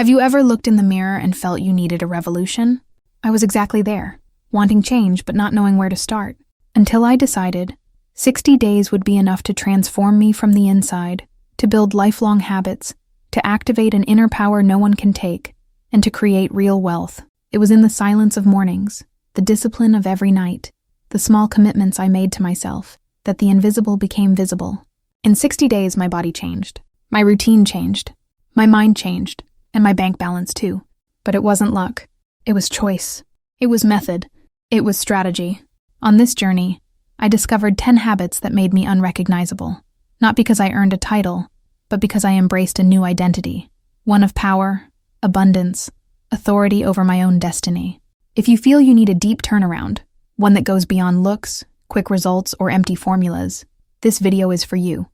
Have you ever looked in the mirror and felt you needed a revolution? I was exactly there, wanting change but not knowing where to start. Until I decided 60 days would be enough to transform me from the inside, to build lifelong habits, to activate an inner power no one can take, and to create real wealth. It was in the silence of mornings, the discipline of every night, the small commitments I made to myself, that the invisible became visible. In 60 days, my body changed. My routine changed. My mind changed. And my bank balance too. But it wasn't luck. It was choice. It was method. It was strategy. On this journey, I discovered 10 habits that made me unrecognizable. Not because I earned a title, but because I embraced a new identity. One of power, abundance, authority over my own destiny. If you feel you need a deep turnaround, one that goes beyond looks, quick results, or empty formulas, this video is for you.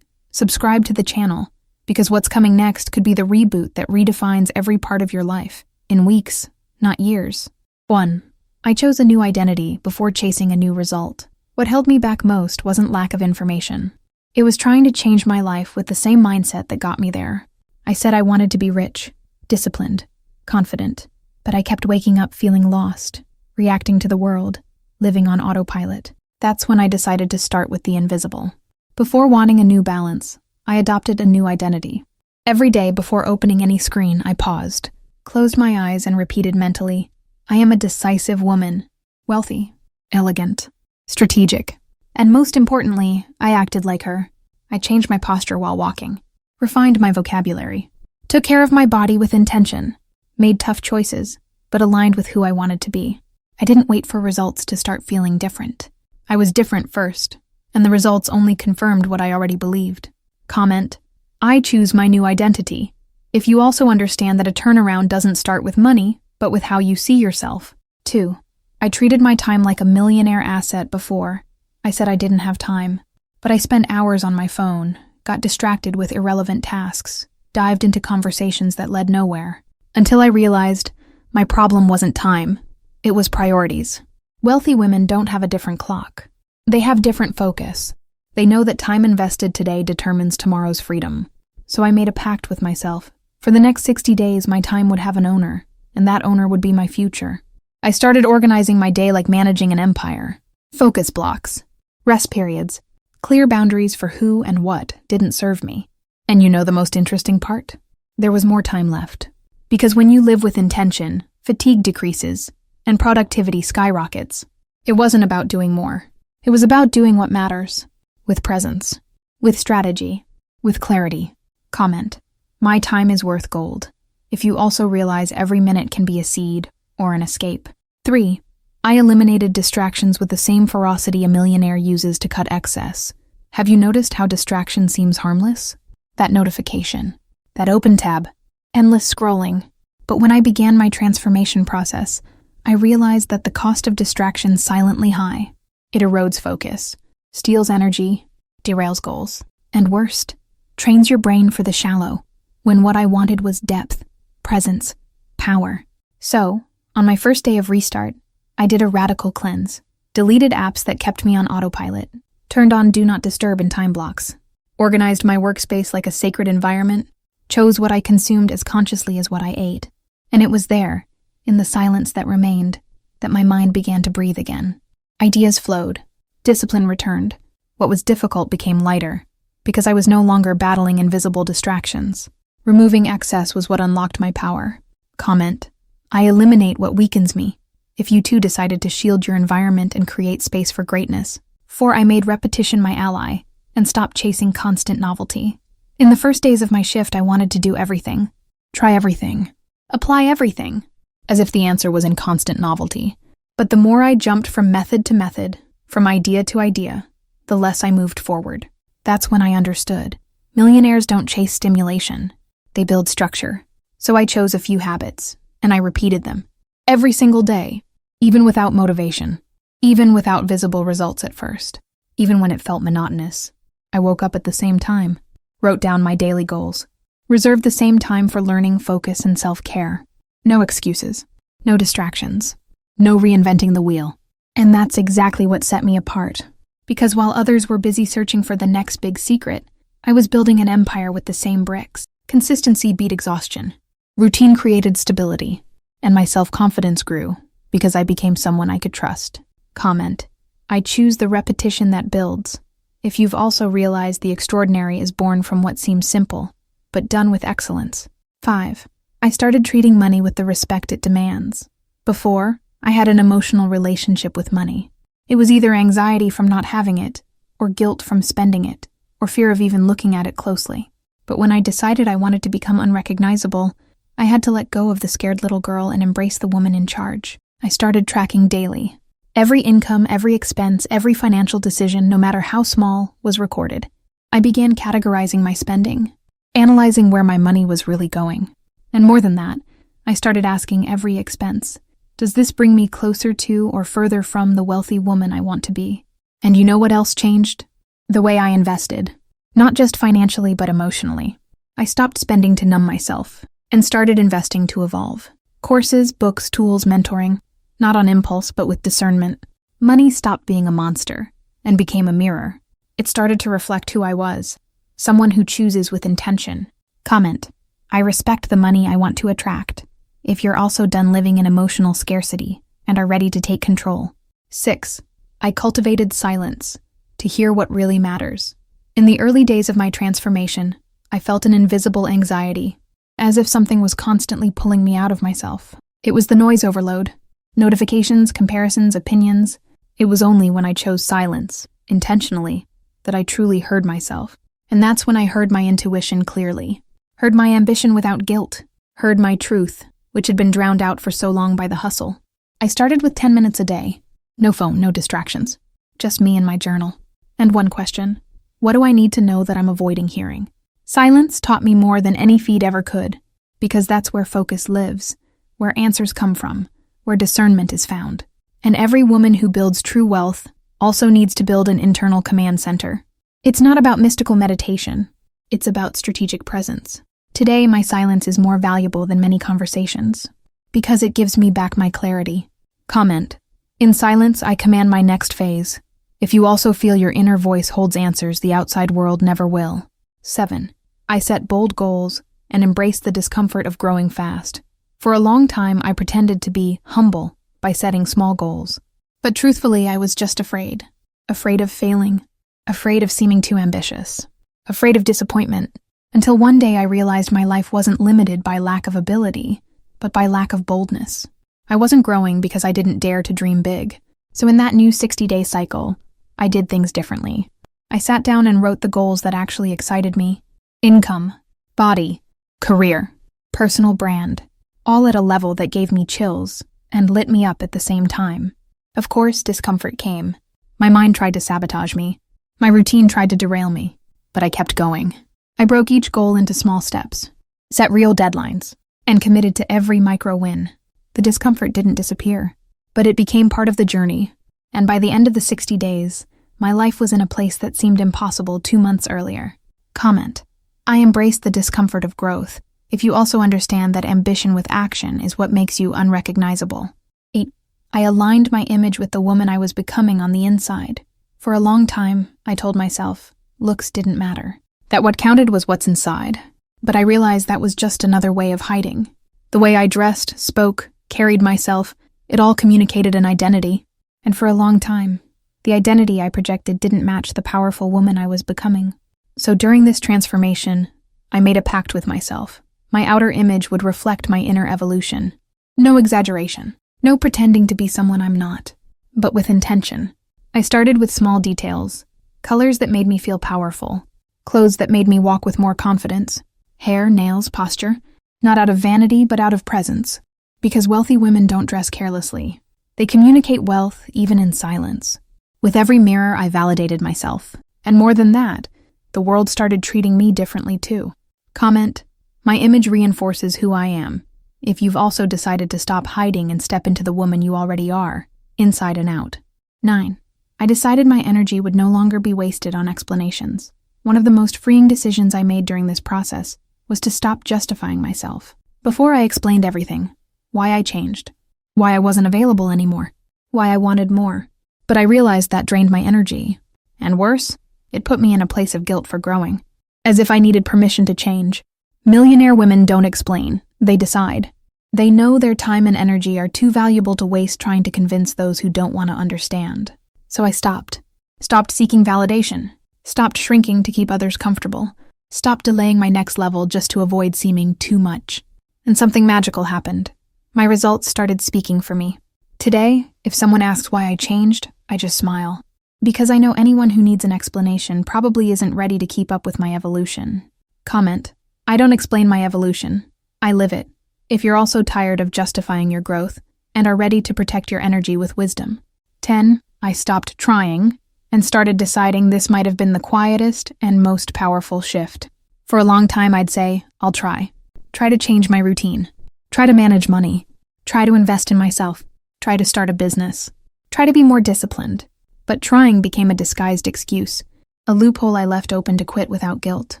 Subscribe to the channel, because what's coming next could be the reboot that redefines every part of your life, in weeks, not years. 1. I chose a new identity before chasing a new result. What held me back most wasn't lack of information. It was trying to change my life with the same mindset that got me there. I said I wanted to be rich, disciplined, confident, but I kept waking up feeling lost, reacting to the world, living on autopilot. That's when I decided to start with the invisible. Before wanting a new balance, I adopted a new identity. Every day before opening any screen, I paused, closed my eyes, and repeated mentally, I am a decisive woman, wealthy, elegant, strategic. And most importantly, I acted like her. I changed my posture while walking, refined my vocabulary, took care of my body with intention, made tough choices, but aligned with who I wanted to be. I didn't wait for results to start feeling different. I was different first, and the results only confirmed what I already believed. Comment, I choose my new identity. If you also understand that a turnaround doesn't start with money, but with how you see yourself. 2. I treated my time like a millionaire asset before. I said I didn't have time, but I spent hours on my phone, got distracted with irrelevant tasks, dived into conversations that led nowhere, until I realized my problem wasn't time, it was priorities. Wealthy women don't have a different clock. They have different focus. They know that time invested today determines tomorrow's freedom. So I made a pact with myself. For the next 60 days, my time would have an owner, and that owner would be my future. I started organizing my day like managing an empire. Focus blocks, rest periods, clear boundaries for who and what didn't serve me. And you know the most interesting part? There was more time left. Because when you live with intention, fatigue decreases, and productivity skyrockets. It wasn't about doing more. It was about doing what matters. With presence, with strategy, with clarity. Comment, my time is worth gold. If you also realize every minute can be a seed or an escape. 3. I eliminated distractions with the same ferocity a millionaire uses to cut excess. Have you noticed how distraction seems harmless? That notification, that open tab, endless scrolling. But when I began my transformation process, I realized that the cost of distraction is silently high. It erodes focus, steals energy, derails goals, and worst, trains your brain for the shallow, when what I wanted was depth, presence, power. So, on my first day of restart, I did a radical cleanse, deleted apps that kept me on autopilot, turned on Do Not Disturb in time blocks, organized my workspace like a sacred environment, chose what I consumed as consciously as what I ate. And it was there, in the silence that remained, that my mind began to breathe again. Ideas flowed. Discipline returned. What was difficult became lighter, because I was no longer battling invisible distractions. Removing excess was what unlocked my power. Comment, I eliminate what weakens me. If you too decided to shield your environment and create space for greatness. 4. I made repetition my ally, and stopped chasing constant novelty. In the first days of my shift, I wanted to do everything. Try everything. Apply everything. As if the answer was in constant novelty. But the more I jumped from method to method, from idea to idea, the less I moved forward. That's when I understood. Millionaires don't chase stimulation. They build structure. So I chose a few habits, and I repeated them. Every single day, even without motivation, even without visible results at first, even when it felt monotonous. I woke up at the same time, wrote down my daily goals, reserved the same time for learning, focus, and self-care. No excuses, no distractions, no reinventing the wheel. And that's exactly what set me apart. Because while others were busy searching for the next big secret, I was building an empire with the same bricks. Consistency beat exhaustion. Routine created stability, and my self-confidence grew because I became someone I could trust. Comment: I choose the repetition that builds. If you've also realized the extraordinary is born from what seems simple, but done with excellence. 5. I started treating money with the respect it demands. Before, I had an emotional relationship with money. It was either anxiety from not having it, or guilt from spending it, or fear of even looking at it closely. But when I decided I wanted to become unrecognizable, I had to let go of the scared little girl and embrace the woman in charge. I started tracking daily. Every income, every expense, every financial decision, no matter how small, was recorded. I began categorizing my spending, analyzing where my money was really going. And more than that, I started asking every expense, does this bring me closer to or further from the wealthy woman I want to be? And you know what else changed? The way I invested. Not just financially, but emotionally. I stopped spending to numb myself and started investing to evolve. Courses, books, tools, mentoring. Not on impulse, but with discernment. Money stopped being a monster and became a mirror. It started to reflect who I was, someone who chooses with intention. Comment: I respect the money I want to attract, if you're also done living in emotional scarcity and are ready to take control. 6. I cultivated silence to hear what really matters. In the early days of my transformation, I felt an invisible anxiety, as if something was constantly pulling me out of myself. It was the noise overload. Notifications, comparisons, opinions. It was only when I chose silence, intentionally, that I truly heard myself. And that's when I heard my intuition clearly. Heard my ambition without guilt. Heard my truth, which had been drowned out for so long by the hustle. I started with 10 minutes a day. No phone, no distractions. Just me and my journal. And one question: what do I need to know that I'm avoiding hearing? Silence taught me more than any feed ever could, because that's where focus lives, where answers come from, where discernment is found. And every woman who builds true wealth also needs to build an internal command center. It's not about mystical meditation. It's about strategic presence. Today, my silence is more valuable than many conversations, because it gives me back my clarity. Comment: in silence, I command my next phase. If you also feel your inner voice holds answers the outside world never will. 7. I set bold goals and embraced the discomfort of growing fast. For a long time, I pretended to be humble by setting small goals. But truthfully, I was just afraid. Afraid of failing. Afraid of seeming too ambitious. Afraid of disappointment. Until one day I realized my life wasn't limited by lack of ability, but by lack of boldness. I wasn't growing because I didn't dare to dream big. So in that new 60-day cycle, I did things differently. I sat down and wrote the goals that actually excited me. Income, body, career, personal brand, all at a level that gave me chills and lit me up at the same time. Of course, discomfort came. My mind tried to sabotage me. My routine tried to derail me, but I kept going. I broke each goal into small steps, set real deadlines, and committed to every micro win. The discomfort didn't disappear, but it became part of the journey, and by the end of the 60 days, my life was in a place that seemed impossible 2 months earlier. Comment: I embrace the discomfort of growth, if you also understand that ambition with action is what makes you unrecognizable. 8. I aligned my image with the woman I was becoming on the inside. For a long time, I told myself, looks didn't matter. That what counted was what's inside. But I realized that was just another way of hiding. The way I dressed, spoke, carried myself, it all communicated an identity. And for a long time, the identity I projected didn't match the powerful woman I was becoming. So during this transformation, I made a pact with myself. My outer image would reflect my inner evolution. No exaggeration. No pretending to be someone I'm not. But with intention. I started with small details. Colors that made me feel powerful. Clothes that made me walk with more confidence. Hair, nails, posture. Not out of vanity, but out of presence. Because wealthy women don't dress carelessly. They communicate wealth even in silence. With every mirror, I validated myself. And more than that, the world started treating me differently too. Comment: my image reinforces who I am, if you've also decided to stop hiding and step into the woman you already are, inside and out. 9. I decided my energy would no longer be wasted on explanations. One of the most freeing decisions I made during this process was to stop justifying myself. Before I explained everything, why I changed, why I wasn't available anymore, why I wanted more. But I realized that drained my energy. And worse, it put me in a place of guilt for growing, as if I needed permission to change. Millionaire women don't explain. They decide. They know their time and energy are too valuable to waste trying to convince those who don't want to understand. So I stopped. Stopped seeking validation. Stopped shrinking to keep others comfortable. Stopped delaying my next level just to avoid seeming too much. And something magical happened. My results started speaking for me. Today, if someone asks why I changed, I just smile. Because I know anyone who needs an explanation probably isn't ready to keep up with my evolution. Comment: I don't explain my evolution. I live it. If you're also tired of justifying your growth and are ready to protect your energy with wisdom. 10. I stopped trying and started deciding this might have been the quietest and most powerful shift. For a long time, I'd say, I'll try. Try to change my routine. Try to manage money. Try to invest in myself. Try to start a business. Try to be more disciplined. But trying became a disguised excuse, a loophole I left open to quit without guilt.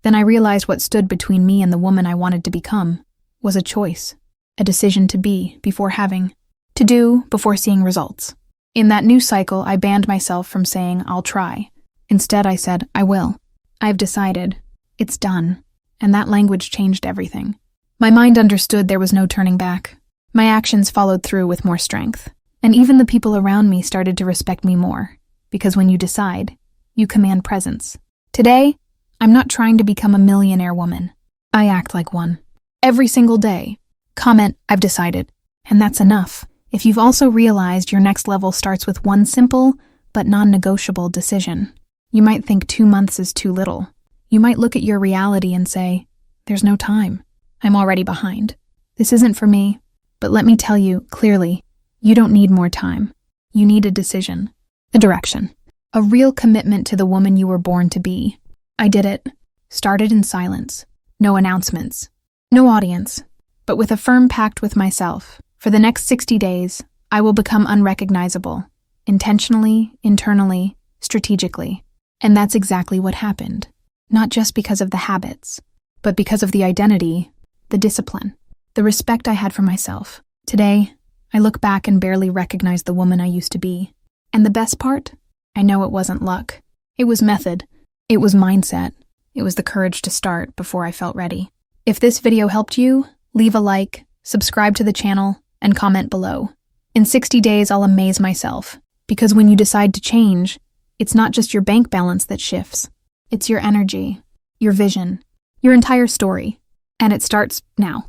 Then I realized what stood between me and the woman I wanted to become was a choice, a decision to be before having, to do before seeing results. In that new cycle, I banned myself from saying, I'll try. Instead, I said, I will. I've decided. It's done. And that language changed everything. My mind understood there was no turning back. My actions followed through with more strength. And even the people around me started to respect me more. Because when you decide, you command presence. Today, I'm not trying to become a millionaire woman. I act like one. Every single day. Comment, I've decided. And that's enough. If you've also realized your next level starts with one simple but non-negotiable decision. You might think 2 months is too little. You might look at your reality and say, there's no time. I'm already behind. This isn't for me. But let me tell you clearly, you don't need more time. You need a decision, a direction, a real commitment to the woman you were born to be. I did it. Started in silence. No announcements. No audience. But with a firm pact with myself. For the next 60 days, I will become unrecognizable. Intentionally, internally, strategically. And that's exactly what happened. Not just because of the habits, but because of the identity, the discipline, the respect I had for myself. Today, I look back and barely recognize the woman I used to be. And the best part? I know it wasn't luck. It was method. It was mindset. It was the courage to start before I felt ready. If this video helped you, leave a like, subscribe to the channel, and comment below. In 60 days, I'll amaze myself. Because when you decide to change, it's not just your bank balance that shifts. It's your energy, your vision, your entire story. And it starts now.